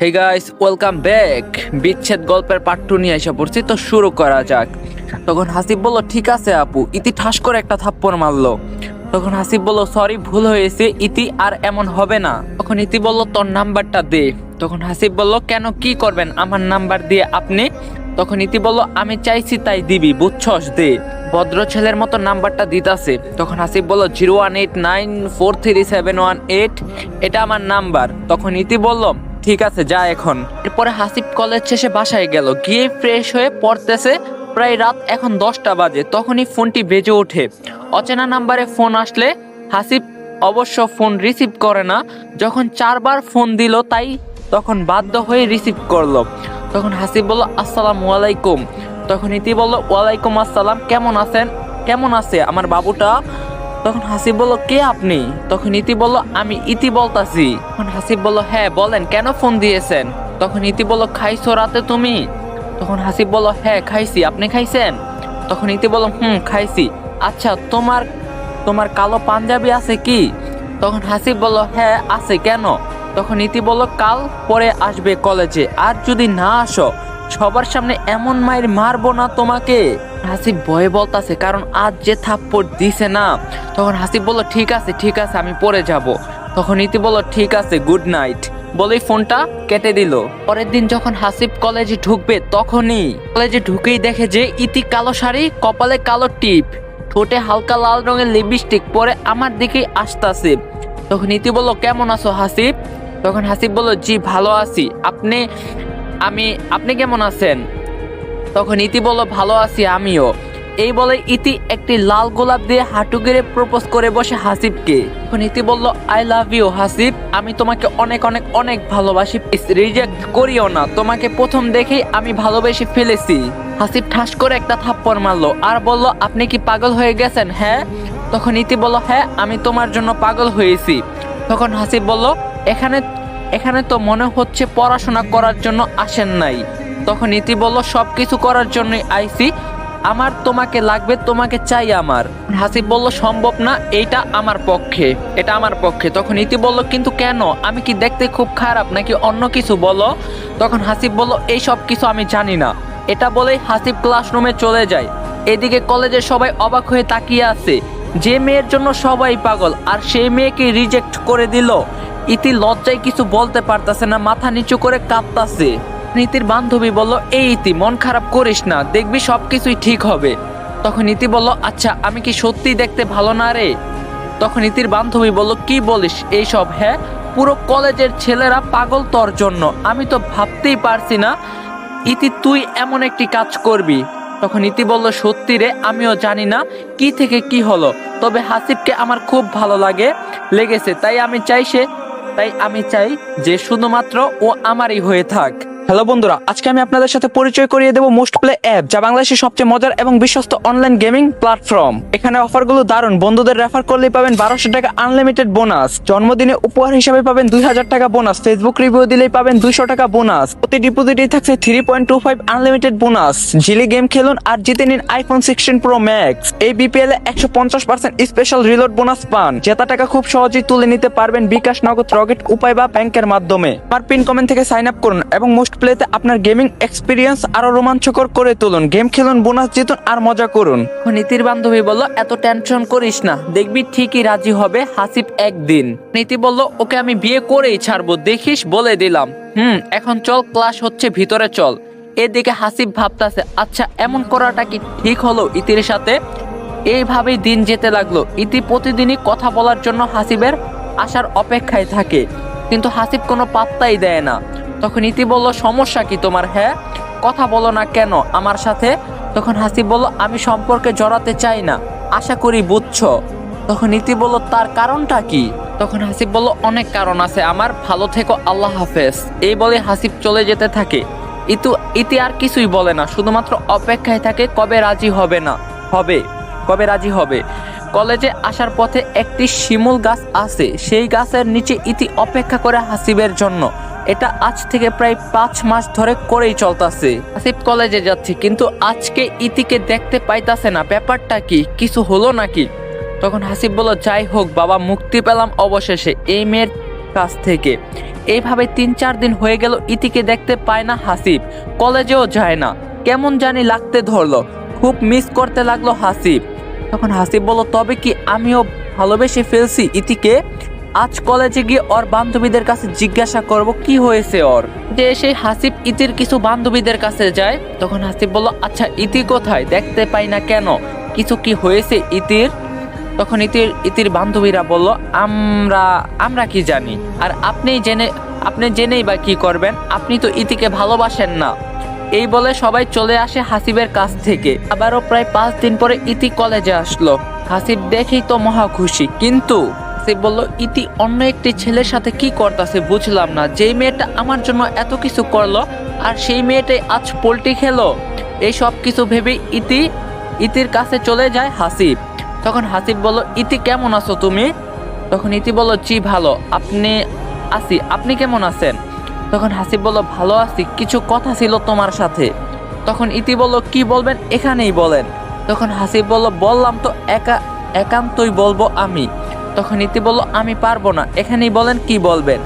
Hey guys, welcome back. বিচ্ছেদ গল্পের part 2 নিয়ে এসে পড়ছি, তো শুরু করা যাক। তখন হাসিব বলল, ঠিক আছে আপু। ইতি ঠাস করে একটা থাপ্পড় মারলো। তখন হাসিব বলল, সরি, ভুল হয়েছে ইতি, আর এমন হবে না। তখন ইতি বলল, তোর নাম্বারটা দে। তখন হাসিব বলল, কেন, কি করবেন আমার নাম্বার দিয়ে আপনি? তখন ইতি বলল, আমি চাইছি তাই দিবি, বুঝছস, দে। ভদ্র ছেলের মতো নাম্বারটা দিতাছে। তখন হাসিব বলল, 018943718, এটা আমার নাম্বার। তখন ইতি বলল, ঠিক আছে, যা এখন। এরপরে হাসিব কলেজ শেষে বাসায় গেল, গিয়ে ফ্রেশ হয়ে পড়তেছে। প্রায় রাত এখন 10টা বাজে। তখনই ফোনটি বেজে ওঠে। অচেনা নাম্বারে ফোন আসলে হাসিব অবশ্য ফোন রিসিভ করে না। যখন 4বার ফোন দিল তাই তখন বাধ্য হয়ে রিসিভ করলো। তখন হাসিব বলল, আসসালামু আলাইকুম। তখন ইতি বলল, ওয়ালাইকুম আসসালাম, কেমন আছেন? কেমন আছে আমার বাবুটা? তখন হাসিব বলল, কে আপনি? তখন ইতি বলল, আমি ইতি বলতাছি। তখন হাসিব বলল, হ্যাঁ বলেন, কেন ফোন দিয়েছেন? তখন ইতি বলল, খাইছো রাতে তুমি? তখন হাসিব বলল, হ্যাঁ খাইছি, আপনি খাইছেন? তখন ইতি বলল, খাইছি। আচ্ছা, তোমার তোমার কালো পাঞ্জাবি আছে কি? তখন হাসিব বলল, হ্যাঁ আছে, কেন? তখন ইতি বলল, কাল পরে আসবে কলেজে, আর যদি না আসো সবার সামনে এমন মায়ের মারবো না তোমাকে। হাসিব ভয়ে বলতাছে, কারণ আজ যে থাপ্পড় দিছে না। তখন হাসিব বলল, ঠিক আছে ঠিক আছে, আমি পরে যাব। তখন ইতি বলল, ঠিক আছে, গুড নাইট, বলেই ফোনটা কেটে দিল। পরের দিন যখন হাসিব কলেজে ঢুকবে, তখনই কলেজে ঢুকেই দেখে যে ইতি কালো শাড়ি, কপালে কালো টিপ, ঠোঁটে হালকা লাল রঙের লিপস্টিক পরে আমার দিকেই আসতেছে। তখন ইতি বলল, কেমন আছো হাসিব? তখন হাসিব বলল, জি ভালো আছি, আপনি কেমন আছেন? তখন ইতি বলল, ভালো আছি আমিও। এই বলে ইতি একটি লাল গোলাপ দিয়ে হাঁটু গেড়ে প্রপোজ করে বসে হাসিবকে। তখন ইতি বলল, আই লাভ ইউ হাসিব, আমি তোমাকে অনেক অনেক অনেক ভালোবাসি, রিজেক্ট করিও না, তোমাকে প্রথম দেখেই আমি ভালোবেসে ফেলেছি। হাসিব ঠাস করে একটা থাপ্পড় মারলো আর বলল, আপনি কি পাগল হয়ে গেছেন? হ্যাঁ। তখন ইতি বলল, হ্যাঁ, আমি তোমার জন্য পাগল হয়েছি। তখন হাসিব বলল, এখানে তো মনে হচ্ছে পড়াশোনা করার জন্য আসেন নাই। তখন ইতি বলল, সবকিছু করার জন্যই আইছি, আমার তোমাকে লাগবে, তোমাকে চাই আমার। হাসিব বলল, সম্ভব না, এটা আমার পক্ষে। তখন ইতি বলল, কিন্তু কেন? আমি কি দেখতে খুব খারাপ নাকি অন্য কিছু, বলো? তখন হাসিব বলল, এই সব কিছু আমি জানি না। এটা বলেই হাসিব ক্লাসরুমে চলে যায়। এদিকে কলেজের সবাই অবাক হয়ে তাকিয়ে আছে। যে মেয়ের জন্য সবাই পাগল, আর সেই মেয়েকে রিজেক্ট করে দিল। ইতি লজ্জায় কিছু বলতে পারতাছে না, মাথা নিচু করে কাঁদতাছে। ইতির বান্ধবী বলল, এই ইতি, মন খারাপ করিস না, দেখবি সবকিছুই ঠিক হবে। তখন ইতি বলল, আচ্ছা, আমি কি সত্যি দেখতে ভালো না রে? তখন ইতির বান্ধবী বলল, কি বলিস এইসব? হ্যাঁ, পুরো কলেজের ছেলেরা পাগল তোর জন্য, আমি তো ভাবতেই পারছি না ইতি তুই এমন একটি কাজ করবি। তখন ইতি বলল, সত্যি রে, আমিও জানি না কি থেকে কি হলো, তবে হাসিবকে আমার খুব ভালো লেগেছে, তাই আমি চাই যে শুধুমাত্র ও আমারই হয়ে থাক। হ্যালো বন্ধুরা, আজকে আমি আপনাদের সাথে পরিচয় করিয়ে দেব মোস্ট প্লে অ্যাপ, যা বাংলাদেশের সবচেয়ে মজার এবং বিশ্বস্ত অনলাইন গেমিং প্ল্যাটফর্ম। এখানে অফারগুলো দারুণ, বন্ধুদের রেফার করলেই পাবেন 1200 টাকা আনলিমিটেড বোনাস, জন্মদিনে উপহার হিসেবে পাবেন 2000 টাকা বোনাস, ফেসবুক রিভিউ দিলেই পাবেন 200 টাকা বোনাস, প্রতি ডিপোজিটেই থাকছে 3.25 আনলিমিটেড বোনাস। ঝিলি গেম খেলুন আর জিতে নিন আইফোন 16 প্রো ম্যাক্স। এই বিপিএল এ 150% স্পেশাল রিলোড বোনাস পান। জেতা টাকা খুব সহজেই তুলে নিতে পারবেন বিকাশ, নগদ, রকেট উপায় বা ব্যাংকের মাধ্যমে। আমার পিন কমেন্ট থেকে সাইন আপ করুন এবং মোস্ট প্লেতে আপনার গেমিং এক্সপিরিয়েন্স আরো রোমাঞ্চকর করে তুলুন। গেম খেলুন, বোনাস জিতুন আর মজা করুন। নীতির বান্ধবী বলল, এত টেনশন করিস না, দেখবি ঠিকই রাজি হবে হাসিব একদিন। নীতি বলল, ওকে আমি বিয়ে করেই ছাড়বো, দেখিস, বলে দিলাম। এখন চল, ক্লাস হচ্ছে, ভিতরে চল। এদিকে হাসিব ভাবতাছে, আচ্ছা, এমন করাটা কি ঠিক হলো ইতির সাথে? এইভাবেই দিন যেতে লাগলো। ইতি প্রতিদিনই কথা বলার জন্য হাসিবের আসার অপেক্ষায় থাকে, কিন্তু হাসিব কোনো পাত্তাই দেয় না। তখন ইতি বলল, সমস্যা কি তোমার? হ্যাঁ, কথা বলো না কেন আমার সাথে? তখন হাসিব বলল, আমি সম্পর্কে জড়াতে চাই না, আশা করি বুঝছো। তখন ইতি বলল, তার কারণটা কি? তখন হাসিব বলল, অনেক কারণ আছে আমার, ভালো থেকো, আল্লাহ হাফেজ। এই বলে হাসিব চলে যেতে থাকে। ইতি আর কিছুই বলে না, শুধুমাত্র অপেক্ষায় থাকে কবে রাজি হবে। কলেজে আসার পথে একটি শিমুল গাছ আছে, সেই গাছের নিচে ইতি অপেক্ষা করে হাসিবের জন্য। এটা আজ থেকে প্রায় 5 মাস ধরে করেই চলতেছে। হাসিব কলেজে যাচ্ছে, কিন্তু আজকে ইতিকে দেখতে পাইতাছে না, ব্যাপারটা কি? কিছু হলো নাকি? তখন হাসিব বলল, যাই হোক বাবা, মুক্তি পেলাম অবশেষে এই মেয়ের কাছ থেকে। এইভাবে 3-4 দিন হয়ে গেল, ইতিকে দেখতে পায় না হাসিব, কলেজেও যায় না। কেমন জানি লাগতে ধরলো, খুব মিস করতে লাগলো হাসিব। তখন হাসিব বলল, তবে কি আমিও ভালোবেসে ফেলছি ইতিকে। আজ কলেজে গিয়ে ওর বান্ধবীদের কাছে জিজ্ঞাসা করব কি হয়েছে ওর। যে সেই হাসিব ইতির কিছু বান্ধবীদের কাছে যায়। তখন হাসিব বলল, আচ্ছা ইতি কোথায়, দেখতে পাই না কেন, কিছু কি হয়েছে ইতির? তখন ইতির বান্ধবীরা বলল, আমরা কি জানি, আর আপনি জেনেই বা কি করবেন, আপনি তো ইতিকে ভালোবাসেন না। এই বলে সবাই চলে আসে হাসিবের কাছ থেকে। আবারও প্রায় 5 দিন পরে ইতি কলেজে আসলো। হাসিব দেখেই তো মহা খুশি, কিন্তু হাসিব বলল, ইতি অন্য একটি ছেলের সাথে কি করতেছে বুঝলাম না। যেই মেয়েটা আমার জন্য এত কিছু করলো, আর সেই মেয়েটাই আজ পোল্টি খেলো। এই সব কিছু ভেবে ইতির কাছে চলে যায় হাসিব। তখন হাসিব বলল, ইতি কেমন আছো তুমি? তখন ইতি বলল, জি ভালো, আপনি কেমন আছেন? তখন হাসিব বলল, ভালো আছি, কিছু কথা ছিল তোমার সাথে। তখন ইতি বলল, কি বলবেন, এখানেই বলেন। তখন হাসিব বলল, বললাম তো একান্তই বলবো আমি। তখন ইতি বলল, আমি পারবো না, এখানেই বলেন কি বলবেন।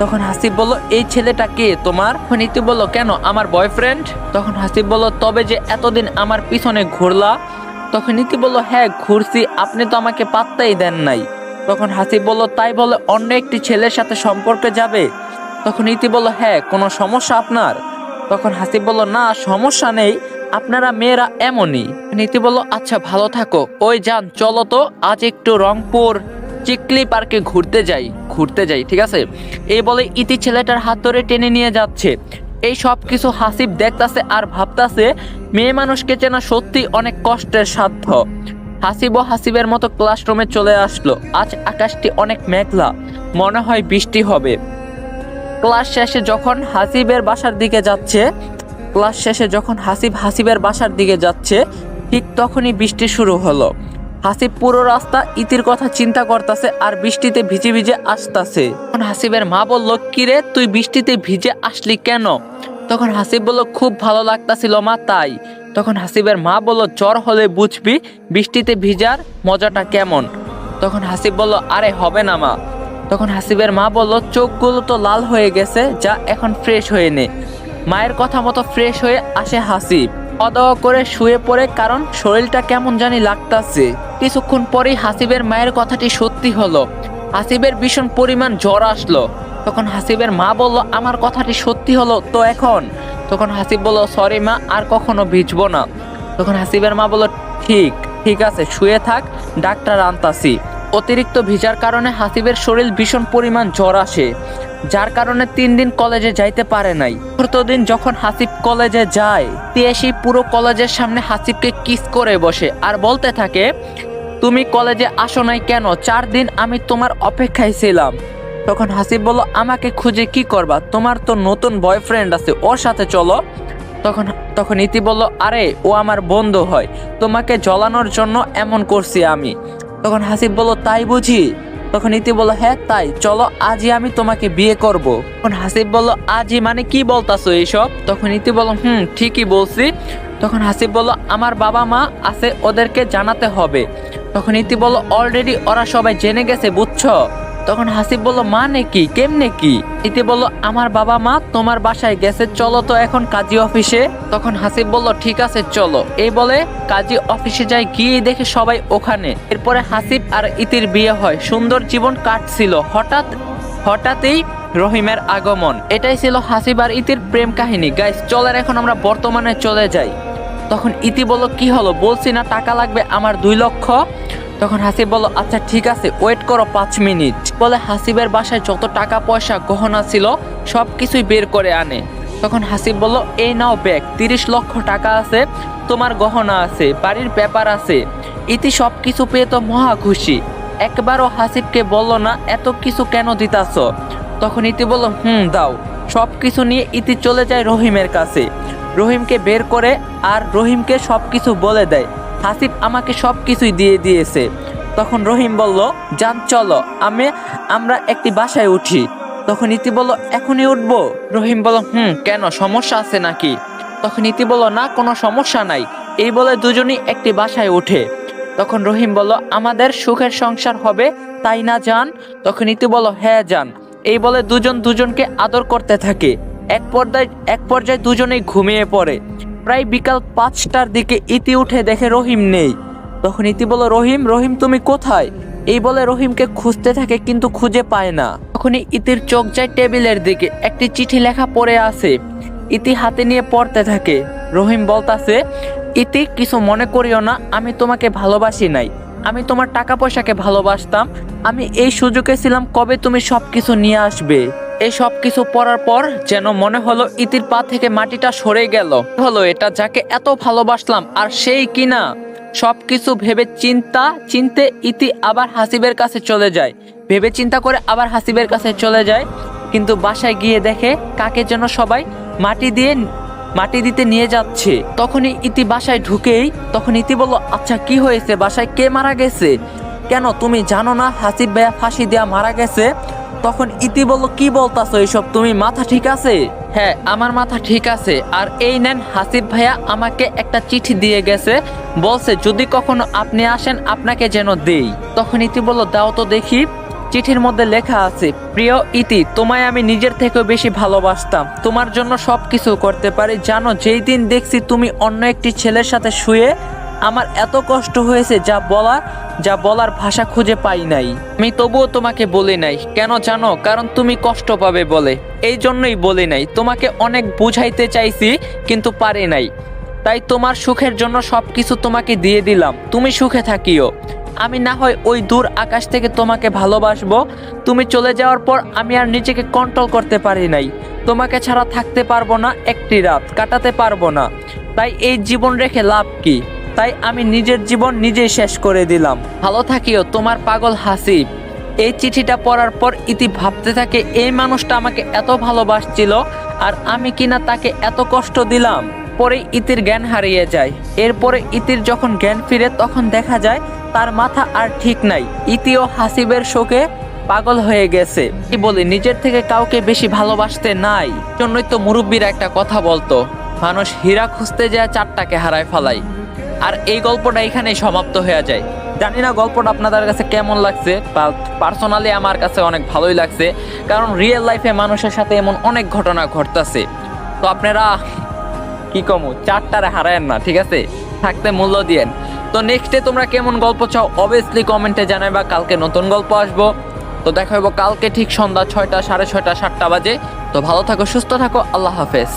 তখন হাসিব বলল, এই ছেলেটা কে তোমার? তখন ইতি বলল, কেন, আমার বয়ফ্রেন্ড। তখন হাসিব বলল, তবে যে এতদিন আমার পিছনে ঘুরলা? তখন ইতি বলল, হ্যাঁ ঘুরছি, আপনি তো আমাকে পাত্তাই দেন নাই। তখন হাসিব বলল, তাই বলে অন্য একটি ছেলের সাথে সম্পর্কে যাবে? তখন ইতি বলল, হ্যাঁ, কোনো সমস্যা আপনার? তখন হাসিব বলল, না সমস্যা নেই, আপনারা মেয়েরা এমনই। ইতি বলল, আচ্ছা ভালো থাকো, ওই যান চলো তো আজ একটু রংপুর চিকলি পার্কে ঘুরতে যাই, ঠিক আছে? এই বলে ইতি ছেলেটার হাত ধরে টেনে নিয়ে যাচ্ছে। এই সব কিছু হাসিব দেখতাছে আর ভাবতাছে, মেয়ে মানুষকে চেনা সত্যি অনেক কষ্টের সাধ্য। হাসিব হাসিবের মতো ক্লাসরুমে চলে আসলো। আজ আকাশটি অনেক মেঘলা, মনে হয় বৃষ্টি হবে। ক্লাস শেষে যখন হাসিবের বাসার দিকে যাচ্ছে ঠিক তখনই বৃষ্টি শুরু হলো। হাসিব পুরো রাস্তা ইতির কথা চিন্তা করতেছে আর বৃষ্টিতে ভিজে ভিজে আসতেছে। তখন হাসিবের মা বলল, কিরে তুই বৃষ্টিতে ভিজে আসলি কেন? তখন হাসিব বলল, খুব ভালো লাগতাছিল মা, তাই। তখন হাসিবের মা বলল, জ্বর হলে বুঝবি বৃষ্টিতে ভিজার মজাটা কেমন। তখন হাসিব বলল, আরে হবে না মা। তখন হাসিবের মা বলল, চোখগুলো তো লাল হয়ে গেছে, যা এখন ফ্রেশ হয়ে নে। মায়ের কথা মতো ফ্রেশ হয়ে আসে হাসিব, খাওয়া করে শুয়ে পড়ে, কারণ শরীরটা কেমন জানি লাগতাছে। কিছুক্ষণ পরেই হাসিবের মায়ের কথাটি সত্যি হলো। হাসিবের ভীষণ পরিমাণ জ্বর আসলো। তখন হাসিবের মা বলল, আমার কথাটি সত্যি হলো তো এখন? তখন হাসিব বলল, সরি মা, আর কখনো ভিজবো না। তখন হাসিবের মা বলল, ঠিক আছে, শুয়ে থাক, ডাক্তার আনতাছি। অতিরিক্ত ভিজার কারণে হাসিবের শরীর ভীষণ পরিমাণ জ্বর আসে, যার কারণে 3 দিন কলেজে যাইতে পারে নাই। চতুর্থ দিন যখন হাসিব কলেজে যায়, এসে পুরো কলেজের সামনে হাসিবকে কিস করে বসে আর বলতে থাকে, তুমি কলেজে আসো নাই কেন? 4 দিন আমি তোমার অপেক্ষায় ছিলাম। তখন হাসিব বলল, আমাকে খুঁজে কি করবা, তোমার তো নতুন বয়ফ্রেন্ড আছে, ওর সাথে চলো। তখন ইতি বলল, আরে ও আমার বন্ধু হয়, তোমাকে জ্বলানোর জন্য এমন করছি আমি। তখন হাসিব বলল, তাই বুঝি? তখন ইতি বলল, হ্যাঁ তাই, চলো আজই আমি তোমাকে বিয়ে করব। তখন হাসিব বলল, আজই মানে কি বলতাছো এইসব? তখন ইতি বলল, ঠিকই বলছি। তখন হাসিব বলল, আমার বাবা মা আছে, ওদেরকে জানাতে হবে। তখন ইতি বলল, অলরেডি ওরা সবাই জেনে গেছে, বুঝছো? তখন হাসিব বলল, মানে কি, কেমনে কি? ইতি বলল, আমার বাবা মা তোমার বাসায় গেছে, চলো তো এখন কাজী অফিসে। তখন হাসিব বলল, ঠিক আছে চলো। এই বলে কাজী অফিসে যায়, গিয়ে দেখে সবাই ওখানে। এরপরে হাসিব আর ইতির বিয়ে হয়, সুন্দর জীবন কাটছিল। হঠাৎই রহিমের আগমন। এটাই ছিল হাসিব আর ইতির প্রেম কাহিনী। গাইস চলেন এখন আমরা বর্তমানে চলে যাই। তখন ইতি বলল, কি হলো, বলছি না টাকা লাগবে আমার 2 লক্ষ। তখন হাসিব বলল, আচ্ছা ঠিক আছে, ওয়েট করো 5 মিনিট। বলে হাসিবের বাসায় যত টাকা পয়সা গহনা ছিল সব কিছুই বের করে আনে। তখন হাসিব বলল, এই নাও ব্যাগ, 30 লক্ষ টাকা আছে, তোমার গহনা আছে, বাড়ির পেপার আছে। ইতি সব কিছু পেয়ে তো মহা খুশি, একবারও হাসিবকে বলল না এত কিছু কেন দিতাছ। তখন ইতি বলল, দাও। সব কিছু নিয়ে ইতি চলে যায় রহিমের কাছে, রহিমকে বের করে আর রহিমকে সব কিছু বলে দেয়, হাসিব আমাকে সব কিছুই দিয়ে দিয়েছে। তখন রহিম বলল, যান চলো, আমরা একটি বাসায় উঠি। তখন ইতি বলল, এখনই উঠবো? রহিম বলল, কেন, সমস্যা আছে নাকি? তখন ইতি বলল, না কোনো সমস্যা নাই। এই বলে দুজনই একটি বাসায় ওঠে। তখন রহিম বলল, আমাদের সুখের সংসার হবে তাই না জান? তখন ইতি বলল, হ্যাঁ জান, এই বলে দুজন দুজনকে আদর করতে থাকে। এক পর্যায়ে দুজনেই ঘুমিয়ে পড়ে। প্রায় বিকাল 5টার দিকে ইতি উঠে দেখে রহিম নেই। তখন ইতি বলল, রহিম রহিম তুমি কোথায়? এই বলে রহিমকে খুঁজতে থাকে কিন্তু খুঁজে পায় না। তখনই ইতির চোখ যায় টেবিলের দিকে, একটি চিঠি লেখা পড়ে আছে। ইতি হাতে নিয়ে পড়তে থাকে। রহিম বলতাছে, ইতি কিছু মনে করিও না, আমি তোমাকে ভালোবাসি নাই, আমি তোমার টাকা পয়সাকে ভালোবাসতাম। আমি এই সুযোগে ছিলাম কবে তুমি সবকিছু নিয়ে আসবে। এই সব কিছু পড়ার পর যেন মনে হলো ইতির পা থেকে মাটিটা সরে গেল। হলো এটা যাকে এত ভালোবাসলাম আর সেই কিনা। সবকিছু ভেবে চিনতে ইতি আবার হাসিবের কাছে চলে যায়। ভেবে চিন্তা করে আবার হাসিবের কাছে চলে যায়, কিন্তু বাসায় গিয়ে দেখে কাকে যেন সবাই মাটি দিতে নিয়ে যাচ্ছে। তখনই ইতি বাসায় ঢুকেই তখন ইতি বলল, আচ্ছা কি হয়েছে, বাসায় কে মারা গেছে? কেন তুমি জানো না হাসিব ভাইয়া ফাঁসি দেয়া মারা গেছে? তখন ইতি বলল, কি বলতাছো এইসব, তুমি মাথা ঠিক আছে? হ্যাঁ আমার মাথা ঠিক আছে। আর এই নেন, হাসিব ভাইয়া আমাকে একটা চিঠি দিয়ে গেছে, বলছে যদি কখনো আপনি আসেন আপনাকে যেন দেই। তখন ইতি বলল, দাও তো দেখি। চিঠির মধ্যে লেখা আছে, প্রিয় ইতি, তোমায় আমি নিজের থেকেও বেশি ভালোবাসতাম, তোমার জন্য সবকিছু করতে পারি। জানো যেই দিন দেখছি তুমি অন্য একটি ছেলের সাথে শুয়ে, আমার এত কষ্ট হয়েছে যা বলার ভাষা খুঁজে পাই নাই। আমি তবুও তোমাকে বলি নাই, কেন জানো? কারণ তুমি কষ্ট পাবে বলে, এই জন্যই বলি নাই। তোমাকে অনেক বুঝাইতে চাইছি কিন্তু পারি নাই, তাই তোমার সুখের জন্য সবকিছু তোমাকে দিয়ে দিলাম, তুমি সুখে থাকিও। আমি না হয় ওই দূর আকাশ থেকে তোমাকে ভালোবাসবো, তুমি চলে যাওয়ার পর আমি আর নিজেকে কন্ট্রোল করতে পারি নাই। তোমাকে ছাড়া থাকতে পারবো না, একটি রাত কাটাতে পারবো না। তাই এই জীবন রেখে লাভ কি? তাই আমি নিজের জীবন নিজেই শেষ করে দিলাম। ভালো থাকিও, তোমার পাগল হাসিব। এই চিঠিটা পড়ার পর ইতি ভাবতে থাকে, এই মানুষটা আমাকে এত ভালোবাসছিল আর আমি কিনা তাকে এত কষ্ট দিলাম। পরে ইতির জ্ঞান হারিয়ে যায়। এরপরে ইতির যখন জ্ঞান ফিরে তখন দেখা যায় তার মাথা আর ঠিক নাই। ইতিও হাসিবের শোকে পাগল হয়ে গেছে। কি বলি, নিজের থেকে কাউকে বেশি ভালোবাসতে নাই। জন্যই তো মুরব্বীরা একটা কথা বলতো, মানুষ হীরা খুঁজতে যায় 4টাকে হারায় ফেলাই। আর এই গল্পটা এখানেই সমাপ্ত হয়ে যায়। জানি না গল্পটা আপনাদের কাছে কেমন লাগছে, পার্সোনালি আমার কাছে অনেক ভালোই লাগছে, কারণ রিয়েল লাইফে মানুষের সাথে এমন অনেক ঘটনা ঘটতেছে। তো আপনারা কি কমু, 4টারে হারায়েন না, ঠিক আছে? থাকতে মূল্য দিয়েন। তো নেক্সটে তোমরা কেমন গল্প চাও অবভিয়াসলি কমেন্টে জানাইবা। কালকে নতুন গল্প আসবো। তো দেখা হইব কালকে ঠিক সন্ধ্যা 6টা, 6:30, 7টা বাজে। তো ভালো থাকো, সুস্থ থাকো, আল্লাহ হাফেজ।